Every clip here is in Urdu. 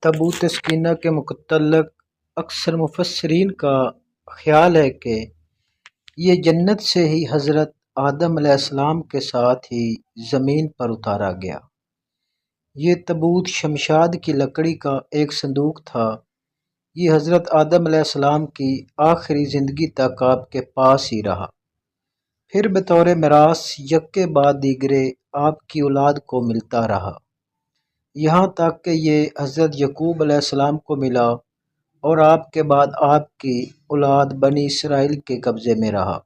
تابوت سکینہ کے متعلق اکثر مفسرین کا خیال ہے کہ یہ جنت سے ہی حضرت آدم علیہ السلام کے ساتھ ہی زمین پر اتارا گیا۔ یہ تابوت شمشاد کی لکڑی کا ایک صندوق تھا۔ یہ حضرت آدم علیہ السلام کی آخری زندگی تک آپ کے پاس ہی رہا، پھر بطور میراث یکے بعد دیگرے آپ کی اولاد کو ملتا رہا، یہاں تک کہ یہ حضرت یعقوب علیہ السلام کو ملا اور آپ کے بعد آپ کی اولاد بنی اسرائیل کے قبضے میں رہا۔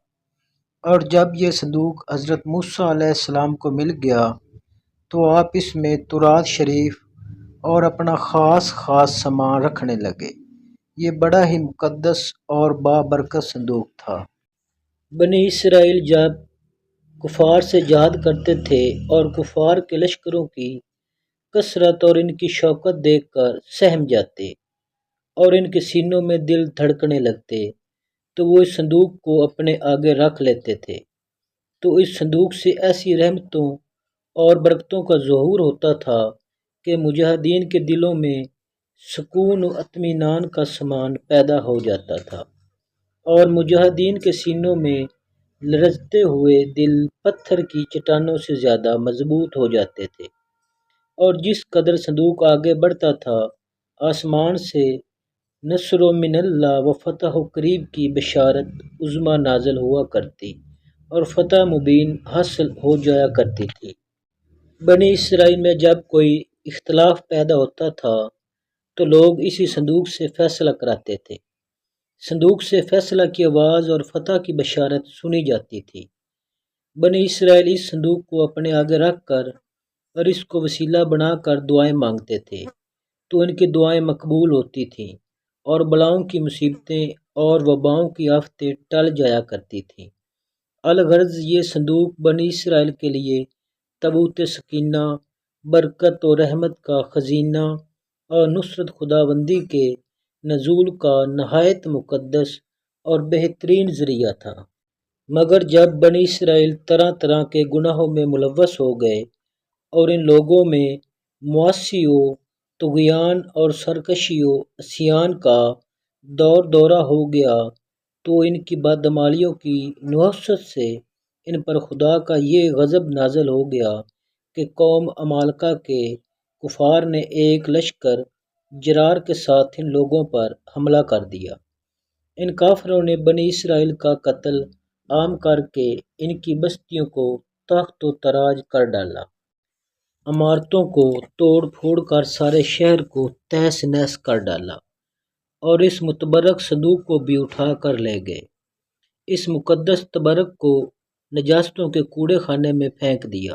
اور جب یہ صندوق حضرت موسیٰ علیہ السلام کو مل گیا تو آپ اس میں تورات شریف اور اپنا خاص سامان رکھنے لگے۔ یہ بڑا ہی مقدس اور بابرکت صندوق تھا۔ بنی اسرائیل جب کفار سے جہاد کرتے تھے اور کفار کے لشکروں کی کثرت اور ان کی شوکت دیکھ کر سہم جاتے اور ان کے سینوں میں دل دھڑکنے لگتے تو وہ اس صندوق کو اپنے آگے رکھ لیتے تھے، تو اس صندوق سے ایسی رحمتوں اور برکتوں کا ظہور ہوتا تھا کہ مجاہدین کے دلوں میں سکون و اطمینان کا سامان پیدا ہو جاتا تھا، اور مجاہدین کے سینوں میں لرزتے ہوئے دل پتھر کی چٹانوں سے زیادہ مضبوط ہو جاتے تھے۔ اور جس قدر صندوق آگے بڑھتا تھا، آسمان سے نصر من اللہ و فتح قریب کی بشارت عظمیٰ نازل ہوا کرتی اور فتح مبین حاصل ہو جایا کرتی تھی۔ بنی اسرائیل میں جب کوئی اختلاف پیدا ہوتا تھا تو لوگ اسی صندوق سے فیصلہ کراتے تھے۔ صندوق سے فیصلہ کی آواز اور فتح کی بشارت سنی جاتی تھی۔ بنی اسرائیل اس صندوق کو اپنے آگے رکھ کر اور اس کو وسیلہ بنا کر دعائیں مانگتے تھے، تو ان کی دعائیں مقبول ہوتی تھیں اور بلاؤں کی مصیبتیں اور وباؤں کی آفتیں ٹل جایا کرتی تھیں۔ الغرض یہ صندوق بنی اسرائیل کے لیے تابوت سکینہ، برکت و رحمت کا خزینہ اور نصرت خداوندی کے نزول کا نہایت مقدس اور بہترین ذریعہ تھا۔ مگر جب بنی اسرائیل طرح طرح کے گناہوں میں ملوث ہو گئے اور ان لوگوں میں معاصی و طغیان اور سرکشی و عصیان کا دورہ ہو گیا تو ان کی بدعمالیوں کی نحوست سے ان پر خدا کا یہ غضب نازل ہو گیا کہ قوم عمالقہ کے کفار نے ایک لشکر جرار کے ساتھ ان لوگوں پر حملہ کر دیا۔ ان کافروں نے بنی اسرائیل کا قتل عام کر کے ان کی بستیوں کو تخت و تاراج کر ڈالا، عمارتوں کو توڑ پھوڑ کر سارے شہر کو تہس نہس کر ڈالا اور اس متبرک صندوق کو بھی اٹھا کر لے گئے۔ اس مقدس تبرک کو نجاستوں کے کوڑے خانے میں پھینک دیا۔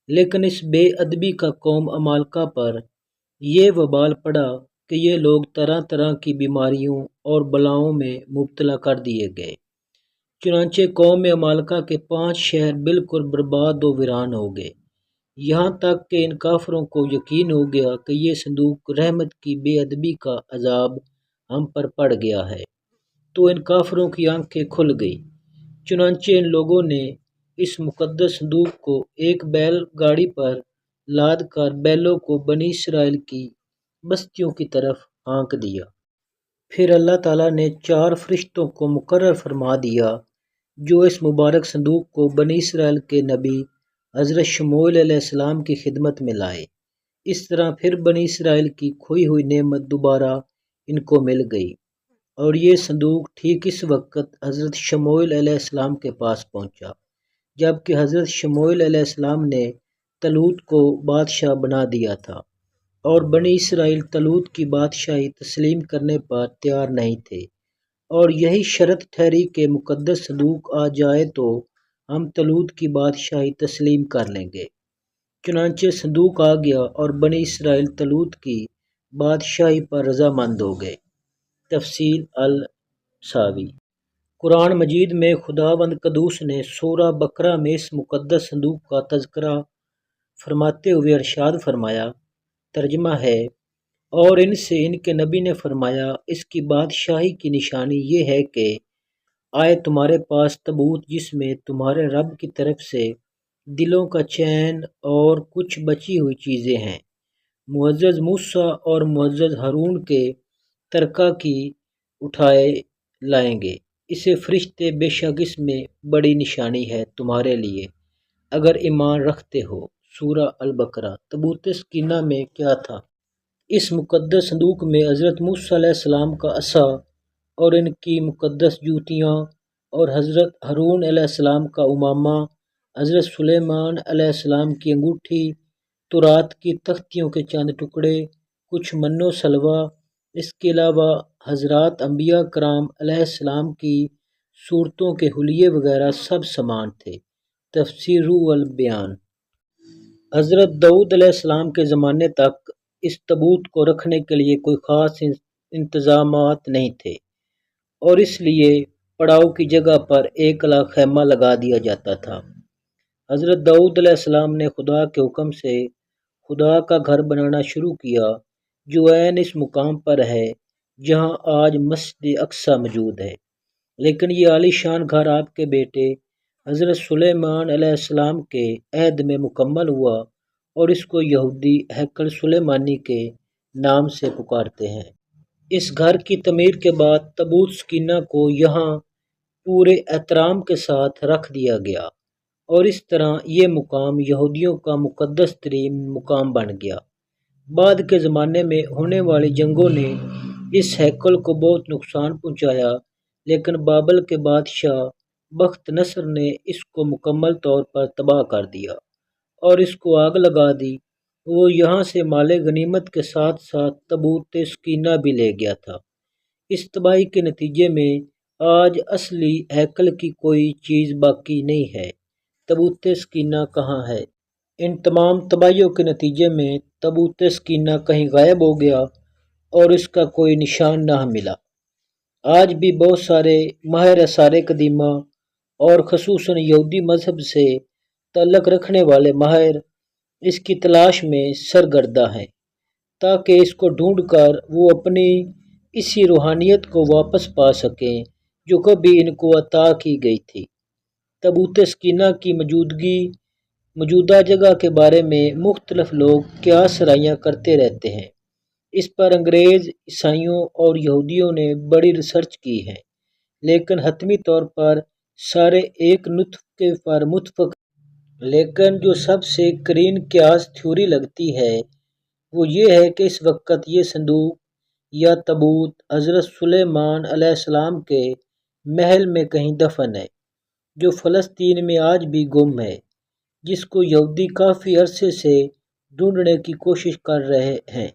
لیکن اس بے ادبی کا قوم عمالقہ پر یہ وبال پڑا کہ یہ لوگ طرح طرح کی بیماریوں اور بلاؤں میں مبتلا کر دیے گئے۔ چنانچہ قوم عمالقہ کے 5 شہر بالکل برباد و ویران ہو گئے، یہاں تک کہ ان کافروں کو یقین ہو گیا کہ یہ صندوق رحمت کی بے ادبی کا عذاب ہم پر پڑ گیا ہے، تو ان کافروں کی آنکھیں کھل گئی۔ چنانچہ ان لوگوں نے اس مقدس صندوق کو ایک بیل گاڑی پر لاد کر بیلوں کو بنی اسرائیل کی بستیوں کی طرف ہانک دیا۔ پھر اللہ تعالیٰ نے 4 فرشتوں کو مقرر فرما دیا جو اس مبارک صندوق کو بنی اسرائیل کے نبی حضرت شموئیل علیہ السلام کی خدمت میں لائے۔ اس طرح پھر بنی اسرائیل کی کھوئی ہوئی نعمت دوبارہ ان کو مل گئی، اور یہ صندوق ٹھیک اس وقت حضرت شموئیل علیہ السلام کے پاس پہنچا جب کہ حضرت شموئیل علیہ السلام نے طالوت کو بادشاہ بنا دیا تھا، اور بنی اسرائیل طالوت کی بادشاہی تسلیم کرنے پر تیار نہیں تھے، اور یہی شرط ٹھہری کہ مقدس صندوق آ جائے تو ہم طالوت کی بادشاہی تسلیم کر لیں گے۔ چنانچہ صندوق آ گیا اور بنی اسرائیل طالوت کی بادشاہی پر رضامند ہو گئے۔ تفصیل الساوی۔ قرآن مجید میں خداوند قدوس نے سورہ بقرہ میں اس مقدس صندوق کا تذکرہ فرماتے ہوئے ارشاد فرمایا، ترجمہ ہے، اور ان سے ان کے نبی نے فرمایا، اس کی بادشاہی کی نشانی یہ ہے کہ آئے تمہارے پاس تابوت جس میں تمہارے رب کی طرف سے دلوں کا چین اور کچھ بچی ہوئی چیزیں ہیں، معزز موسیٰ اور معزز ہارون کے ترکہ کی اٹھائے لائیں گے۔ اسے فرشتے بے شک اس میں بڑی نشانی ہے تمہارے لیے اگر ایمان رکھتے ہو۔ سورہ البقرہ۔ تابوت سکینہ میں کیا تھا؟ اس مقدس صندوق میں حضرت موسیٰ علیہ السلام کا عصا اور ان کی مقدس جوتیاں، اور حضرت ہارون علیہ السلام کا امامہ، حضرت سلیمان علیہ السلام کی انگوٹھی، تورات کی تختیوں کے چند ٹکڑے، کچھ من و سلوہ۔ اس کے علاوہ حضرات انبیاء کرام علیہ السلام کی صورتوں کے حلیے وغیرہ سب سامان تھے۔ تفسیر روح البیان۔ حضرت داؤد علیہ السلام کے زمانے تک اس تابوت کو رکھنے کے لیے کوئی خاص انتظامات نہیں تھے، اور اس لیے پڑاؤ کی جگہ پر ایک الگ خیمہ لگا دیا جاتا تھا۔ حضرت داؤد علیہ السلام نے خدا کے حکم سے خدا کا گھر بنانا شروع کیا، جو عین اس مقام پر ہے جہاں آج مسجد اقصی موجود ہے، لیکن یہ عالی شان گھر آپ کے بیٹے حضرت سلیمان علیہ السلام کے عہد میں مکمل ہوا، اور اس کو یہودی ہیکل سلیمانی کے نام سے پکارتے ہیں۔ اس گھر کی تعمیر کے بعد تابوت سکینہ کو یہاں پورے احترام کے ساتھ رکھ دیا گیا، اور اس طرح یہ مقام یہودیوں کا مقدس ترین مقام بن گیا۔ بعد کے زمانے میں ہونے والی جنگوں نے اس ہیکل کو بہت نقصان پہنچایا، لیکن بابل کے بادشاہ بخت نصر نے اس کو مکمل طور پر تباہ کر دیا اور اس کو آگ لگا دی۔ وہ یہاں سے مال غنیمت کے ساتھ ساتھ تابوت سکینہ بھی لے گیا تھا۔ اس تباہی کے نتیجے میں آج اصلی ہیکل کی کوئی چیز باقی نہیں ہے۔ تابوت سکینہ کہاں ہے؟ ان تمام تباہیوں کے نتیجے میں تابوت سکینہ کہیں غائب ہو گیا اور اس کا کوئی نشان نہ ملا۔ آج بھی بہت سارے ماہر آثار قدیمہ اور خصوصاً یہودی مذہب سے تعلق رکھنے والے ماہر اس کی تلاش میں سرگرداں ہیں، تاکہ اس کو ڈھونڈ کر وہ اپنی اسی روحانیت کو واپس پا سکیں جو کبھی ان کو عطا کی گئی تھی۔ تابوت سکینہ کی موجودہ جگہ کے بارے میں مختلف لوگ قیاس رائیاں کرتے رہتے ہیں۔ اس پر انگریز، عیسائیوں اور یہودیوں نے بڑی ریسرچ کی ہے، لیکن حتمی طور پر سارے ایک نقطے پر متفق ہیں۔ لیکن جو سب سے قرین قیاس تھیوری لگتی ہے وہ یہ ہے کہ اس وقت یہ صندوق یا تابوت حضرت سلیمان علیہ السلام کے محل میں کہیں دفن ہے، جو فلسطین میں آج بھی گم ہے، جس کو یہودی کافی عرصے سے ڈھونڈنے کی کوشش کر رہے ہیں،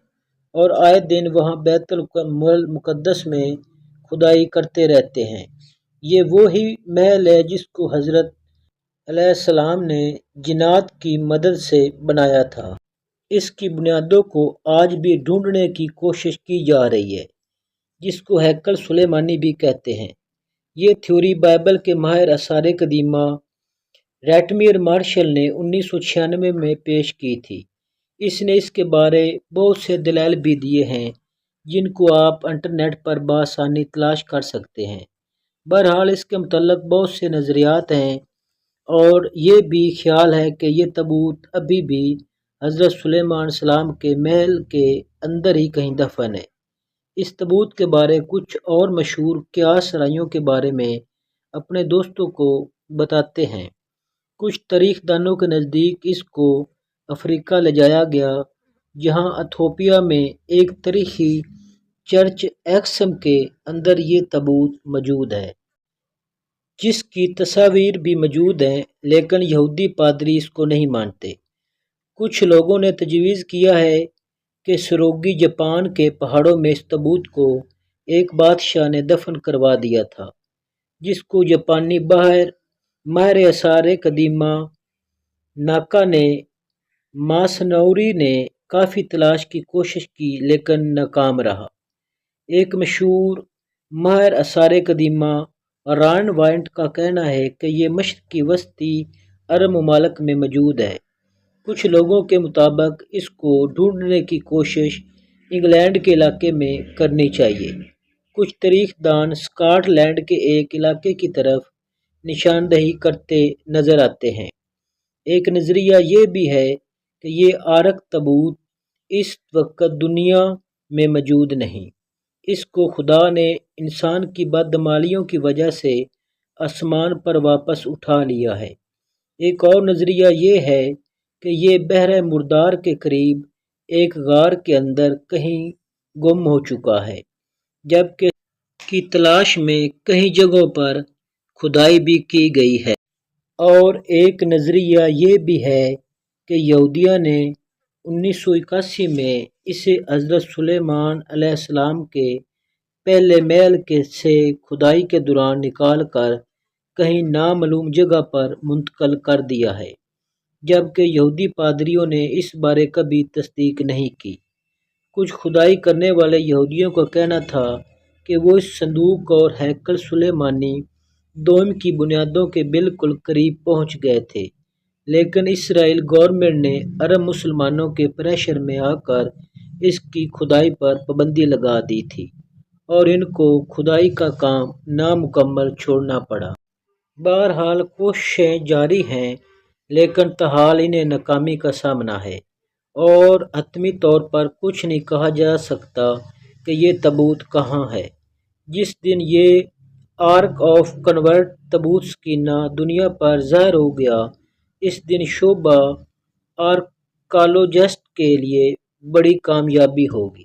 اور آئے دن وہاں بیت المقدس میں کھدائی کرتے رہتے ہیں۔ یہ وہی محل ہے جس کو حضرت علیہ السلام نے جنات کی مدد سے بنایا تھا۔ اس کی بنیادوں کو آج بھی ڈھونڈنے کی کوشش کی جا رہی ہے، جس کو ہیکل سلیمانی بھی کہتے ہیں۔ یہ تھیوری بائبل کے ماہر آثار قدیمہ ریٹمیر مارشل نے 1996 میں پیش کی تھی۔ اس نے اس کے بارے بہت سے دلائل بھی دیے ہیں جن کو آپ انٹرنیٹ پر بآسانی تلاش کر سکتے ہیں۔ بہرحال اس کے متعلق بہت سے نظریات ہیں، اور یہ بھی خیال ہے کہ یہ تابوت ابھی بھی حضرت سلیمان علیہ السلام کے محل کے اندر ہی کہیں دفن ہے۔ اس تابوت کے بارے کچھ اور مشہور قیاس رائیوں کے بارے میں اپنے دوستوں کو بتاتے ہیں۔ کچھ تاریخ دانوں کے نزدیک اس کو افریقہ لے جایا گیا، جہاں ایتھوپیا میں ایک تاریخی چرچ ایکسم کے اندر یہ تابوت موجود ہے، جس کی تصاویر بھی موجود ہیں، لیکن یہودی پادری اس کو نہیں مانتے۔ کچھ لوگوں نے تجویز کیا ہے کہ سروگی جاپان کے پہاڑوں میں اس تابوت کو ایک بادشاہ نے دفن کروا دیا تھا، جس کو جاپانی ماہر آثار قدیمہ ناکا نے ماسنوری نے کافی تلاش کی کوشش کی لیکن ناکام رہا۔ ایک مشہور ماہر آثار قدیمہ ران وائنٹ کا کہنا ہے کہ یہ مشرقی وسطی عرب ممالک میں موجود ہے۔ کچھ لوگوں کے مطابق اس کو ڈھونڈنے کی کوشش انگلینڈ کے علاقے میں کرنی چاہیے۔ کچھ تاریخ دان اسکاٹ لینڈ کے ایک علاقے کی طرف نشاندہی کرتے نظر آتے ہیں۔ ایک نظریہ یہ بھی ہے کہ یہ آرک تابوت اس وقت دنیا میں موجود نہیں۔ اس کو خدا نے انسان کی بدعمالیوں کی وجہ سے آسمان پر واپس اٹھا لیا ہے۔ ایک اور نظریہ یہ ہے کہ یہ بحر مردار کے قریب ایک غار کے اندر کہیں گم ہو چکا ہے، جبکہ کی تلاش میں کئی جگہوں پر کھدائی بھی کی گئی ہے۔ اور ایک نظریہ یہ بھی ہے کہ یہودیوں نے 1981 میں اسے حضرت سلیمان علیہ السلام کے پہلے محل سے کھدائی کے دوران نکال کر کہیں نامعلوم جگہ پر منتقل کر دیا ہے، جبکہ یہودی پادریوں نے اس بارے کبھی تصدیق نہیں کی۔ کچھ کھدائی کرنے والے یہودیوں کا کہنا تھا کہ وہ اس صندوق اور ہیکل سلیمانی دوم کی بنیادوں کے بالکل قریب پہنچ گئے تھے، لیکن اسرائیل گورنمنٹ نے عرب مسلمانوں کے پریشر میں آ کر اس کی کھدائی پر پابندی لگا دی تھی اور ان کو کھدائی کا کام نامکمل چھوڑنا پڑا۔ بہرحال کوششیں جاری ہیں، لیکن تاحال انہیں ناکامی کا سامنا ہے، اور حتمی طور پر کچھ نہیں کہا جا سکتا کہ یہ تابوت کہاں ہے۔ جس دن یہ آرک آف کنورٹ تابوت سکینہ دنیا پر ظاہر ہو گیا، اس دن شعبہ آرکالوجسٹ کے لیے بڑی کامیابی ہوگی۔